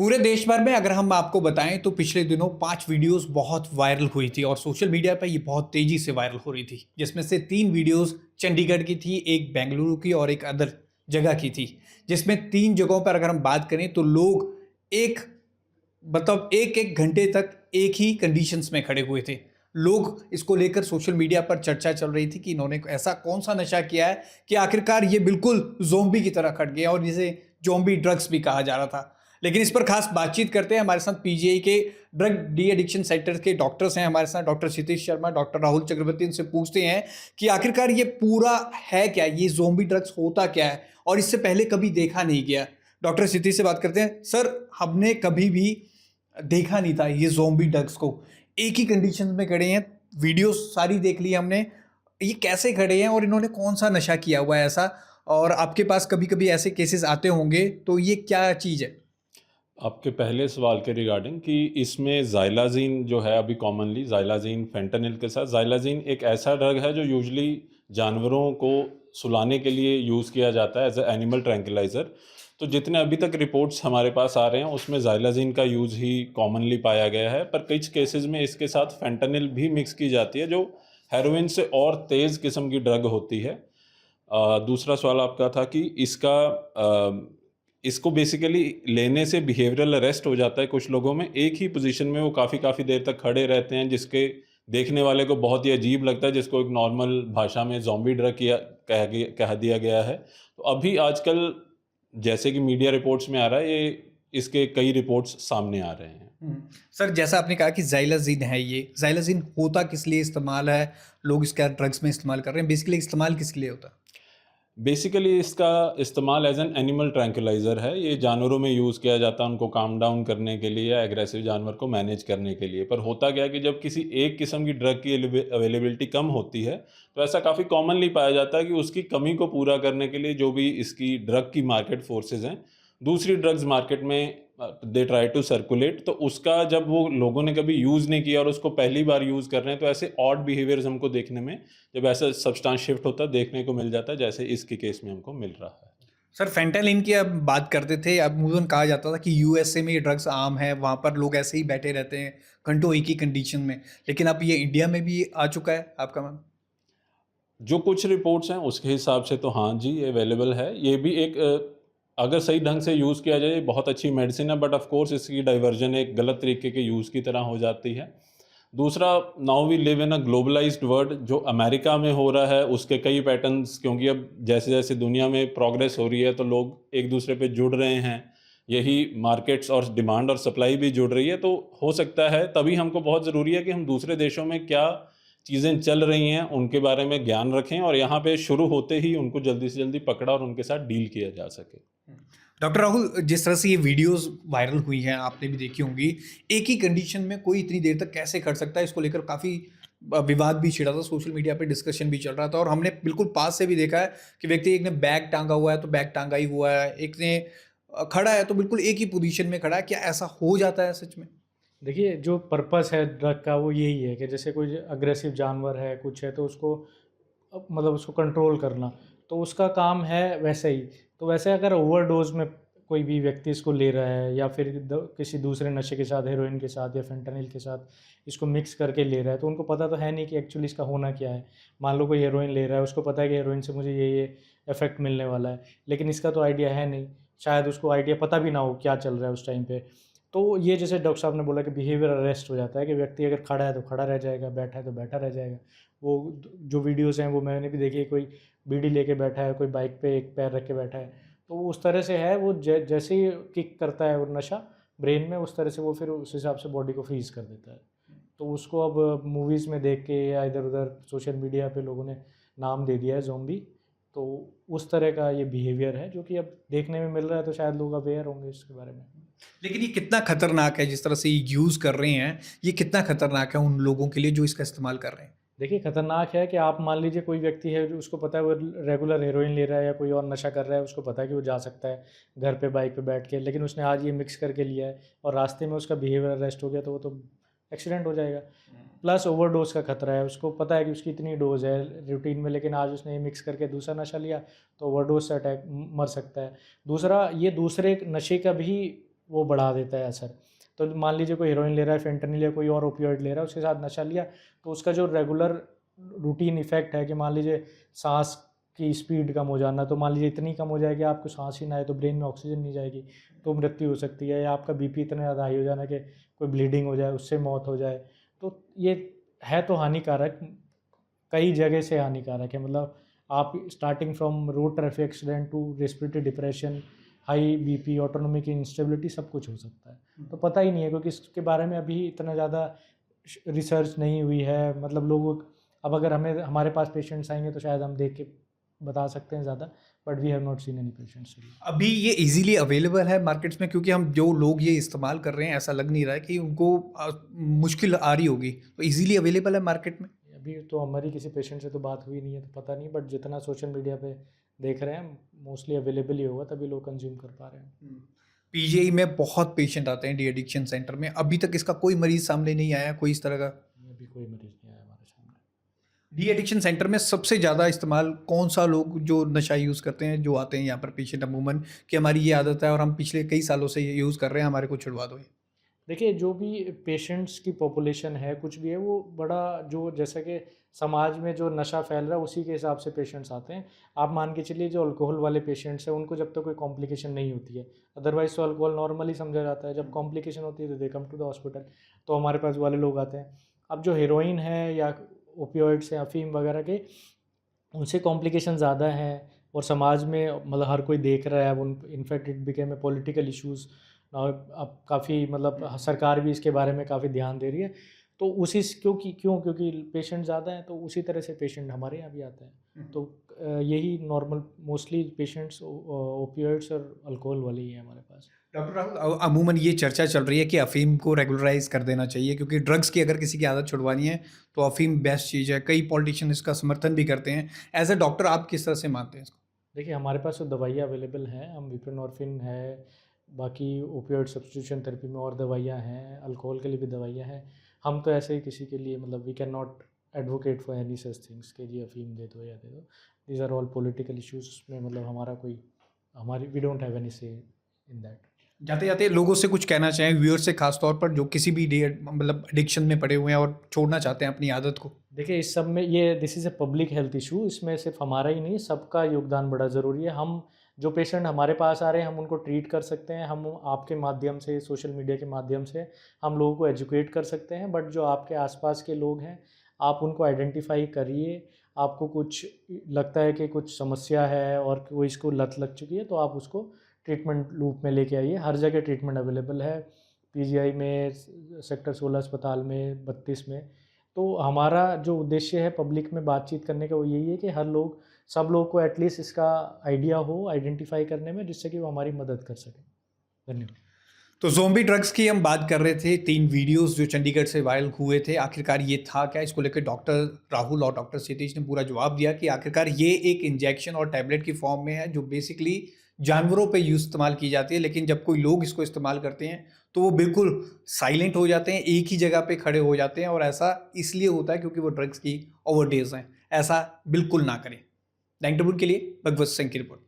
पूरे देश भर में अगर हम आपको बताएं तो पिछले दिनों 5 वीडियोस बहुत वायरल हुई थी और सोशल मीडिया पर ये बहुत तेजी से वायरल हो रही थी, जिसमें से 3 वीडियोस चंडीगढ़ की थी, एक बेंगलुरु की और एक अदर जगह की थी। जिसमें 3 जगहों पर अगर हम बात करें तो लोग एक मतलब एक एक घंटे तक एक ही कंडीशंस में खड़े हुए थे। लोग इसको लेकर सोशल मीडिया पर चर्चा चल रही थी कि इन्होंने ऐसा कौन सा नशा किया है कि आखिरकार ये बिल्कुल ज़ोंबी की तरह खट गए और जिसे ज़ोंबी ड्रग्स भी कहा जा रहा था। लेकिन इस पर खास बातचीत करते हैं, हमारे साथ पीजीआई के ड्रग डी एडिक्शन सेंटर के डॉक्टर्स हैं हमारे साथ, डॉक्टर क्षितिज शर्मा, डॉक्टर राहुल चक्रवर्ती। इनसे पूछते हैं कि आखिरकार ये पूरा है क्या, ये ज़ोंबी ड्रग्स होता क्या है और इससे पहले कभी देखा नहीं गया। डॉक्टर क्षितिज से बात करते हैं। सर, हमने कभी भी देखा नहीं था ये ज़ोंबी ड्रग्स को, एक ही कंडीशन में खड़े हैं, वीडियो सारी देख ली हमने, ये कैसे खड़े हैं और इन्होंने कौन सा नशा किया हुआ है ऐसा, और आपके पास कभी कभी ऐसे केसेस आते होंगे, तो ये क्या चीज़ है? आपके पहले सवाल के रिगार्डिंग कि इसमें ज़ाइलाज़ीन जो है अभी कॉमनली ज़ाइलाज़ीन फेंटानिल के साथ ज़ाइलाज़ीन एक ऐसा ड्रग है जो यूजुअली जानवरों को सुलाने के लिए यूज़ किया जाता है एज ए एनिमल ट्रैंक्विलाइज़र। तो जितने अभी तक रिपोर्ट्स हमारे पास आ रहे हैं उसमें ज़ाइलाज़ीन का यूज़ ही कॉमनली पाया गया है, पर कुछ केसेस में इसके साथ फेंटानिल भी मिक्स की जाती है जो हेरोइन से और तेज़ किस्म की ड्रग होती है। दूसरा सवाल आपका था कि इसको बेसिकली लेने से बिहेवियरल अरेस्ट हो जाता है कुछ लोगों में, एक ही पोजीशन में वो काफ़ी देर तक खड़े रहते हैं, जिसके देखने वाले को बहुत ही अजीब लगता है, जिसको एक नॉर्मल भाषा में ज़ॉम्बी ड्रग कह दिया गया है। तो अभी आजकल जैसे कि मीडिया रिपोर्ट्स में आ रहा है, ये इसके कई रिपोर्ट्स सामने आ रहे हैं। सर, जैसा आपने कहा कि ज़ाइलाज़ीन है, ये ज़ाइलाज़ीन होता किस लिए इस्तेमाल है, लोग इसका ड्रग्स में इस्तेमाल कर रहे हैं, बेसिकली इस्तेमाल किस लिए होता है? बेसिकली इसका इस्तेमाल एज एन एनिमल ट्रैंक्विलाइज़र है। ये जानवरों में यूज़ किया जाता है उनको काम डाउन करने के लिए या एग्रेसिव जानवर को मैनेज करने के लिए। पर होता क्या है कि जब किसी एक किस्म की ड्रग की अवेलेबिलिटी कम होती है, तो ऐसा काफ़ी कॉमनली पाया जाता है कि उसकी कमी को पूरा करने के लिए जो भी इसकी ड्रग की मार्केट फोर्सेज़ हैं, दूसरी ड्रग्स मार्केट में दे ट्राई टू सर्कुलेट। तो उसका जब वो लोगों ने कभी यूज़ नहीं किया और उसको पहली बार यूज़ कर रहे हैं, तो ऐसे ऑड बिहेवियर्स हमको देखने में, जब ऐसा सब्सटेंस शिफ्ट होता है, देखने को मिल जाता है, जैसे इसके केस में हमको मिल रहा है। सर, फेंटानिल की अब बात करते थे, अब अमूमन कहा जाता था कि यूएसए में ये ड्रग्स आम है, वहाँ पर लोग ऐसे ही बैठे रहते हैं घंटों एक ही कंडीशन में, लेकिन अब ये इंडिया में भी आ चुका है, आपका मान? जो कुछ रिपोर्ट्स हैं उसके हिसाब से तो हाँ जी, ये अवेलेबल है। ये भी एक अगर सही ढंग से यूज़ किया जाए, ये बहुत अच्छी मेडिसिन है, बट ऑफ कोर्स इसकी डाइवर्जन एक गलत तरीके के यूज़ की तरह हो जाती है। दूसरा, now we live in a globalized world, जो अमेरिका में हो रहा है उसके कई पैटर्न्स, क्योंकि अब जैसे-जैसे दुनिया में प्रोग्रेस हो रही है तो लोग एक दूसरे पे जुड़ रहे हैं। यही मार्केट्स और डिमांड और सप्लाई भी जुड़ रही है, तो हो सकता है तभी हमको बहुत ज़रूरी है कि हम दूसरे देशों में क्या चीज़ें चल रही हैं उनके बारे में ज्ञान रखें और यहाँ पे शुरू होते ही उनको जल्दी से जल्दी पकड़ा और उनके साथ डील किया जा सके। डॉक्टर राहुल, जिस तरह से ये वीडियोस वायरल हुई हैं, आपने भी देखी होंगी, एक ही कंडीशन में कोई इतनी देर तक कैसे खड़ सकता है, इसको लेकर काफ़ी विवाद भी छिड़ा था, सोशल मीडिया पे डिस्कशन भी चल रहा था और हमने बिल्कुल पास से भी देखा है कि व्यक्ति एक ने बैग टांगा हुआ है तो बैग टांगा ही हुआ है, एक ने खड़ा है तो बिल्कुल एक ही पोजीशन में खड़ा है। क्या ऐसा हो जाता है सच में? देखिए, जो पर्पस है ड्रग का वो यही है कि जैसे कोई अग्रेसिव जानवर है, कुछ है, तो उसको मतलब उसको कंट्रोल करना, तो उसका काम है वैसे ही। तो वैसे अगर ओवरडोज में कोई भी व्यक्ति इसको ले रहा है या फिर किसी दूसरे नशे के साथ, हेरोइन के साथ या फेंटानिल के साथ इसको मिक्स करके ले रहा है, तो उनको पता तो है नहीं कि एक्चुअली इसका होना क्या है। मान लो कोई हेरोइन ले रहा है, उसको पता है कि हेरोइन से मुझे ये इफेक्ट मिलने वाला है, लेकिन इसका तो आइडिया है नहीं, शायद उसको आइडिया पता भी ना हो क्या चल रहा है उस टाइम पे। तो ये जैसे डॉक्टर साहब ने बोला कि बिहेवियर अरेस्ट हो जाता है, कि व्यक्ति अगर खड़ा है तो खड़ा रह जाएगा, बैठा है तो बैठा रह जाएगा। वो जो वीडियोस हैं वो मैंने भी देखी, कोई बीड़ी लेके बैठा है, कोई बाइक पे एक पैर रख के बैठा है, तो वो उस तरह से है। वो जैसे ही किक करता है वो नशा ब्रेन में, उस तरह से वो फिर उस हिसाब से बॉडी को फ्रीज कर देता है। तो उसको अब मूवीज़ में देख के या इधर उधर सोशल मीडिया पे लोगों ने नाम दे दिया है ज़ॉम्बी। तो उस तरह का ये बिहेवियर है जो कि अब देखने में मिल रहा है, तो शायद लोग अवेयर होंगे इसके बारे में। लेकिन ये कितना खतरनाक है, जिस तरह से ये यूज़ कर रहे हैं, ये कितना खतरनाक है उन लोगों के लिए जो इसका इस्तेमाल कर रहे हैं? देखिए, खतरनाक है कि आप मान लीजिए कोई व्यक्ति है जो उसको पता है वो रेगुलर हेरोइन ले रहा है या कोई और नशा कर रहा है, उसको पता है कि वो जा सकता है घर पे बाइक पे बैठ के, लेकिन उसने आज ये मिक्स करके लिया है और रास्ते में उसका बिहेवियर अरेस्ट हो गया, तो वो तो एक्सीडेंट हो जाएगा। प्लस ओवरडोज का खतरा है, उसको पता है कि उसकी इतनी डोज है रूटीन में, लेकिन आज उसने ये मिक्स करके दूसरा नशा लिया तो ओवरडोज से अटैक मर सकता है। दूसरा, ये दूसरे नशे का भी वो बढ़ा देता है असर। तो मान लीजिए कोई हेरोइन ले रहा है, फेंटनिल या कोई और ओपियोइड ले रहा है, उसके साथ नशा लिया, तो उसका जो रेगुलर रूटीन इफेक्ट है कि मान लीजिए सांस की स्पीड कम हो जाना, तो मान लीजिए इतनी कम हो जाएगी आपको सांस ही ना आए, तो ब्रेन में ऑक्सीजन नहीं जाएगी, तो मृत्यु हो सकती है। या आपका बीपी इतना ज़्यादा हाई हो जाना कि कोई ब्लीडिंग हो जाए, उससे मौत हो जाए। तो ये है तो हानिकारक, कई जगह से हानिकारक है। मतलब आप starting from road traffic accident to respiratory depression, high BP, autonomic instability, सब कुछ हो सकता है। तो पता ही नहीं है, क्योंकि इसके बारे में अभी इतना ज़्यादा रिसर्च नहीं हुई है। मतलब लोग, अब अगर हमारे पास पेशेंट्स आएंगे तो शायद हम देख के बता सकते हैं ज़्यादा, but we have not seen any patients. अभी ये इजीली अवेलेबल है मार्केट्स में, क्योंकि हम जो लोग ये इस्तेमाल कर रहे हैं ऐसा लग नहीं रहा है कि उनको मुश्किल आ रही होगी, तो इजीली अवेलेबल है मार्केट में। अभी तो हमारी किसी पेशेंट से तो बात हुई नहीं है, तो पता नहीं, बट जितना सोशल मीडिया पे देख रहे हैं मोस्टली अवेलेबल ही होगा, तभी लोग कंज्यूम कर पा रहे हैं। पीजीआई में बहुत पेशेंट आते हैं डी एडिक्शन सेंटर में, अभी तक इसका कोई मरीज सामने नहीं आया कोई इस तरह का। अभी कोई मरीज नहीं आया हमारे सामने। डी एडिक्शन सेंटर में सबसे ज़्यादा इस्तेमाल कौन सा लोग जो नशा यूज़ करते हैं, जो आते हैं यहाँ पर पेशेंट अमूमन कि हमारी ये आदत है और हम पिछले कई सालों से ये यूज़ कर रहे हैं, हमारे को छुड़वा दो ये? देखिए, जो भी पेशेंट्स की पॉपुलेशन है, कुछ भी है, वो बड़ा जो जैसा कि समाज में जो नशा फैल रहा है उसी के हिसाब से पेशेंट्स आते हैं। आप मान के चलिए जो अल्कोहल वाले पेशेंट्स हैं उनको जब तक कोई कॉम्प्लिकेशन नहीं होती है, अदरवाइज तो अल्कोहल नॉर्मली समझा जाता है। जब कॉम्प्लिकेशन होती है तो दे कम टू द हॉस्पिटल, तो हमारे पास वाले लोग आते हैं। अब जो हेरोइन है या ओपियोइड्स हैं, अफीम वगैरह के, उनसे कॉम्प्लिकेशन ज़्यादा हैं और समाज में मतलब हर कोई देख रहा है। उन in fact it became a political issues. अब काफ़ी मतलब सरकार भी इसके बारे में काफ़ी ध्यान दे रही है। तो क्योंकि पेशेंट ज़्यादा हैं, तो उसी तरह से पेशेंट हमारे यहाँ भी आते हैं। तो यही नॉर्मल मोस्टली पेशेंट्स ओपियोइड्स और अल्कोहल वाले ही हैं हमारे पास। डॉक्टर राहुल, अमूमन ये चर्चा चल रही है कि अफीम को रेगुलराइज कर देना चाहिए, क्योंकि ड्रग्स की अगर किसी की आदत छुड़वानी है तो अफीम बेस्ट चीज़ है। कई पॉलिटिशियन इसका समर्थन भी करते हैं। एज ए डॉक्टर आप किस तरह से मानते हैं इसको? देखिए, हमारे पास तो दवाइयाँ अवेलेबल हैं। हम बुप्रेनोर्फिन है, बाकी ओपियोइड सब्स्टिट्यूशन थेरेपी में और दवाइयाँ हैं, अल्कोहल के लिए भी दवाइयाँ हैं। हम तो ऐसे ही किसी के लिए मतलब we can not advocate for any such things के जी अफीम दे दो या दे दो। These are all political issues में मतलब हमारी वी डोंट हैव एनी से इन दैट। जाते जाते लोगों से कुछ कहना चाहें, व्यूअर से खास तौर पर जो किसी भी मतलब एडिक्शन में पड़े हुए हैं और छोड़ना चाहते हैं अपनी आदत को? देखिए, इस सब में ये this is a public health issue. इसमें सिर्फ हमारा ही नहीं, सबका योगदान बड़ा ज़रूरी है। हम जो पेशेंट हमारे पास आ रहे हैं, हम उनको ट्रीट कर सकते हैं। हम आपके माध्यम से, सोशल मीडिया के माध्यम से हम लोगों को एजुकेट कर सकते हैं। बट जो आपके आसपास के लोग हैं, आप उनको आइडेंटिफाई करिए। आपको कुछ लगता है कि कुछ समस्या है और वो इसको लत लग चुकी है, तो आप उसको ट्रीटमेंट लूप में लेके आइए। हर जगह ट्रीटमेंट अवेलेबल है, पीजीआई में, सेक्टर 16 अस्पताल में, 32 में। तो हमारा जो उद्देश्य है पब्लिक में बातचीत करने का, वो यही है कि सब लोग को एटलीस्ट इसका आइडिया हो आइडेंटिफाई करने में, जिससे कि वो हमारी मदद कर सकें। धन्यवाद। तो ज़ोंबी ड्रग्स की हम बात कर रहे थे, 3 वीडियोस जो चंडीगढ़ से वायरल हुए थे, आखिरकार ये था क्या? इसको लेकर डॉक्टर राहुल और डॉक्टर क्षितिज ने पूरा जवाब दिया कि आखिरकार ये एक इंजेक्शन और टैबलेट की फॉर्म में है, जो बेसिकली जानवरों पे इस्तेमाल की जाती है। लेकिन जब कोई लोग इसको इस्तेमाल करते हैं तो वो बिल्कुल साइलेंट हो जाते हैं, एक ही जगह पे खड़े हो जाते हैं, और ऐसा इसलिए होता है क्योंकि वो ड्रग्स की ओवरडोज हैं। ऐसा बिल्कुल ना करें। द इंटरव्यू के लिए भगवत सिंह की रिपोर्ट।